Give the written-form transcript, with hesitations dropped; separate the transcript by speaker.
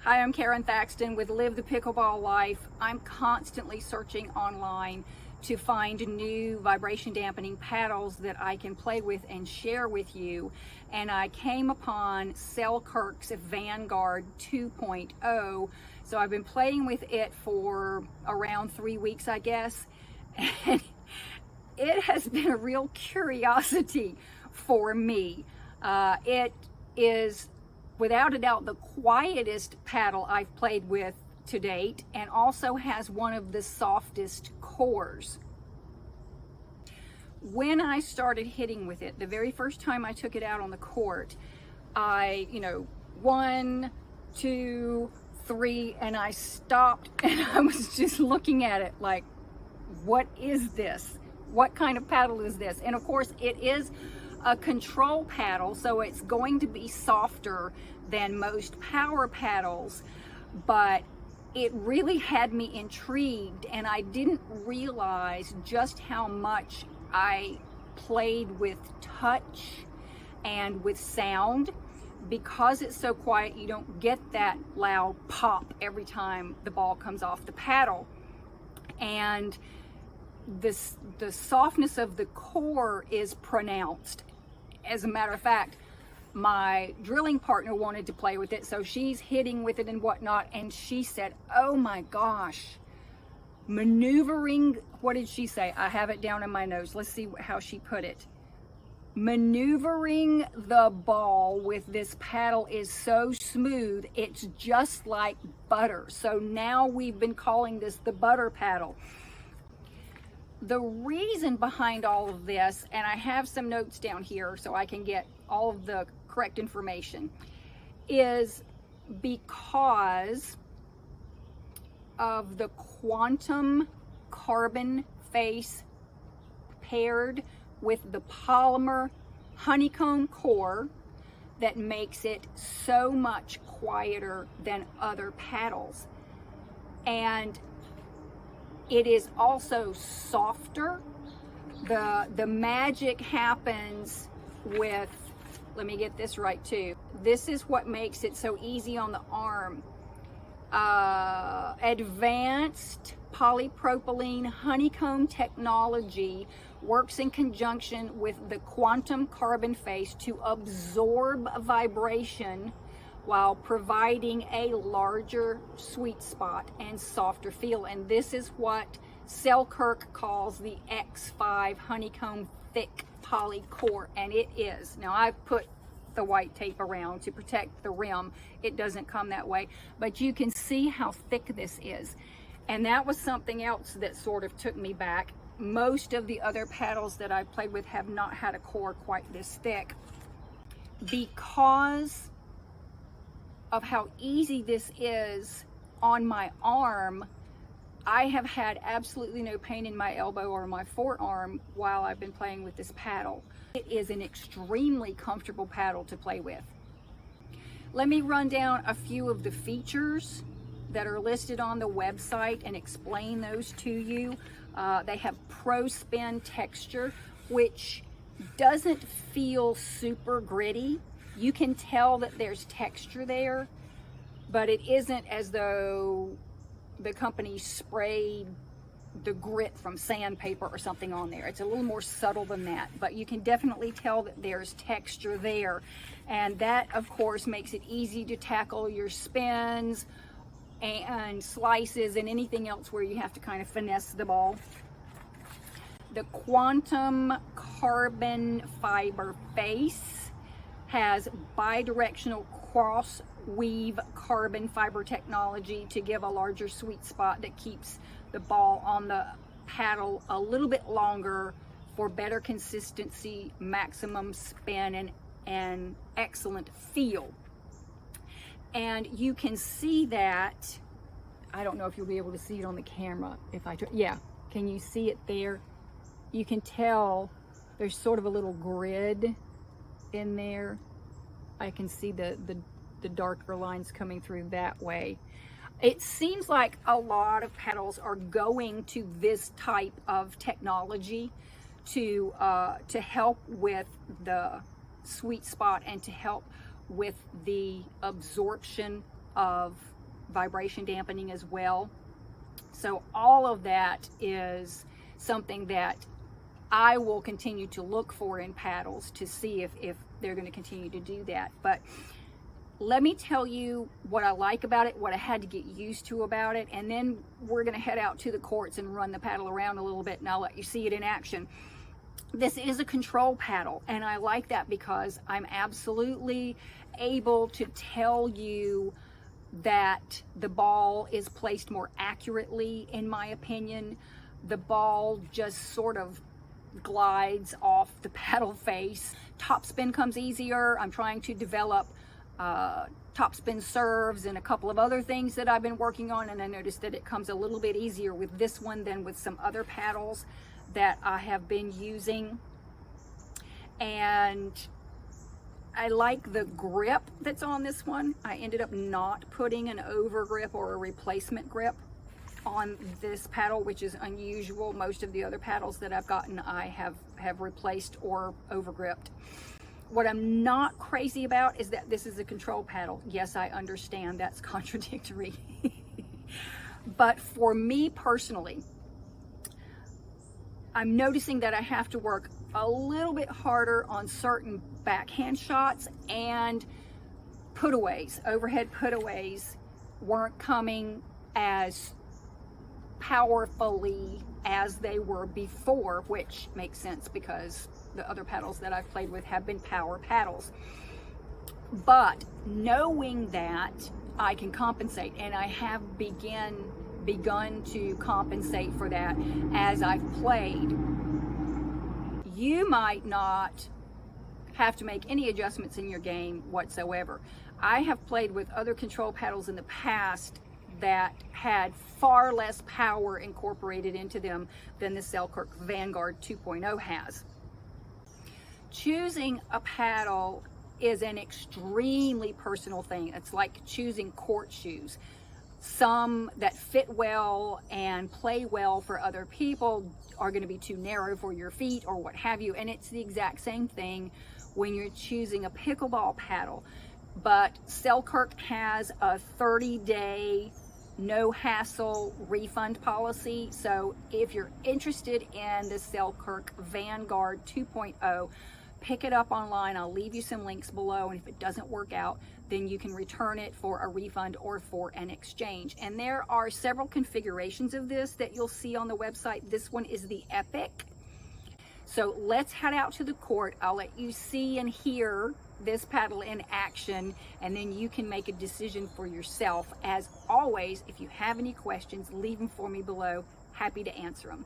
Speaker 1: Hi, I'm Karen Thaxton with Live the Pickleball Life. I'm constantly searching online to find new vibration dampening paddles that I can play with and share with you. And I came upon Selkirk's Vanguard 2.0. So I've been playing with it for around 3 weeks, I guess. And it has been a real curiosity for me. It is without a doubt the quietest paddle I've played with to date, and also has one of the softest cores. When I started hitting with it, the very first time I took it out on the court, I, 1, 2, 3, and I stopped and I was just looking at it like, what is this? What kind of paddle is this? And of course it is a control paddle, so it's going to be softer than most power paddles, but it really had me intrigued, and I didn't realize just how much I played with touch and with sound. Because it's so quiet, you don't get that loud pop every time the ball comes off the paddle. And the softness of the core is pronounced. As a matter of fact, my drilling partner wanted to play with it, so she's hitting with it and whatnot, and she said, oh my gosh, maneuvering, what did she say? I have it down in my notes. Let's see how she put it. Maneuvering the ball with this paddle is so smooth, it's just like butter. So now we've been calling this the butter paddle. The reason behind all of this, and I have some notes down here so I can get all of the correct information, is because of the quantum carbon face paired with the polymer honeycomb core that makes it so much quieter than other paddles. And it is also softer. The magic happens with, let me get this right too. This is what makes it so easy on the arm. Advanced polypropylene honeycomb technology works in conjunction with the quantum carbon face to absorb vibration while providing a larger sweet spot and softer feel. And this is what Selkirk calls the X5 honeycomb thick poly core, and it is. Now I've put the white tape around to protect the rim. It doesn't come that way, but you can see how thick this is. And that was something else that sort of took me back. Most of the other paddles that I've played with have not had a core quite this thick. Because of how easy this is on my arm, I have had absolutely no pain in my elbow or my forearm while I've been playing with this paddle. It is an extremely comfortable paddle to play with. Let me run down a few of the features that are listed on the website and explain those to you. They have pro spin texture, which doesn't feel super gritty. You can tell that there's texture there, but it isn't as though the company sprayed the grit from sandpaper or something on there. It's a little more subtle than that, but you can definitely tell that there's texture there. And that, of course, makes it easy to tackle your spins and slices and anything else where you have to kind of finesse the ball. The quantum carbon fiber face has bidirectional cross weave carbon fiber technology to give a larger sweet spot that keeps the ball on the paddle a little bit longer for better consistency, maximum spin, and excellent feel. And you can see that, I don't know if you'll be able to see it on the camera if I try. Yeah, can you see it there? You can tell there's sort of a little grid in there. I can see the darker lines coming through that way. It seems like a lot of paddles are going to this type of technology to help with the sweet spot and to help with the absorption of vibration dampening as well. So all of that is something that I will continue to look for in paddles to see if they're going to continue to do that. But let me tell you what I like about it, what I had to get used to about it, and then we're going to head out to the courts and run the paddle around a little bit, and I'll let you see it in action. This is a control paddle, and I like that because I'm absolutely able to tell you that the ball is placed more accurately, in my opinion. The ball just sort of glides off the paddle face. Topspin comes easier. I'm trying to develop topspin serves and a couple of other things that I've been working on, and I noticed that it comes a little bit easier with this one than with some other paddles that I have been using. And I like the grip that's on this one. I ended up not putting an over grip or a replacement grip on this paddle, which is unusual. Most of the other paddles that I've gotten I have replaced or over gripped. What I'm not crazy about is that this is a control paddle. Yes, I understand that's contradictory. But for me personally, I'm noticing that I have to work a little bit harder on certain backhand shots, and putaways, overhead putaways weren't coming as powerfully as they were before, which makes sense because the other paddles that I've played with have been power paddles. But knowing that I can compensate, and I have begun to compensate for that as I've played, you might not have to make any adjustments in your game whatsoever. I have played with other control paddles in the past that had far less power incorporated into them than the Selkirk Vanguard 2.0 has. Choosing a paddle is an extremely personal thing. It's like choosing court shoes. Some that fit well and play well for other people are going to be too narrow for your feet or what have you. And it's the exact same thing when you're choosing a pickleball paddle. But Selkirk has a 30-day no hassle refund policy. So if you're interested in the Selkirk Vanguard 2.0, pick it up online. I'll leave you some links below, and if it doesn't work out, then you can return it for a refund or for an exchange. And there are several configurations of this that you'll see on the website. This one is the Epic. So let's head out to the court. I'll let you see and hear this paddle in action, and then you can make a decision for yourself. As always, if you have any questions, leave them for me below. Happy to answer them.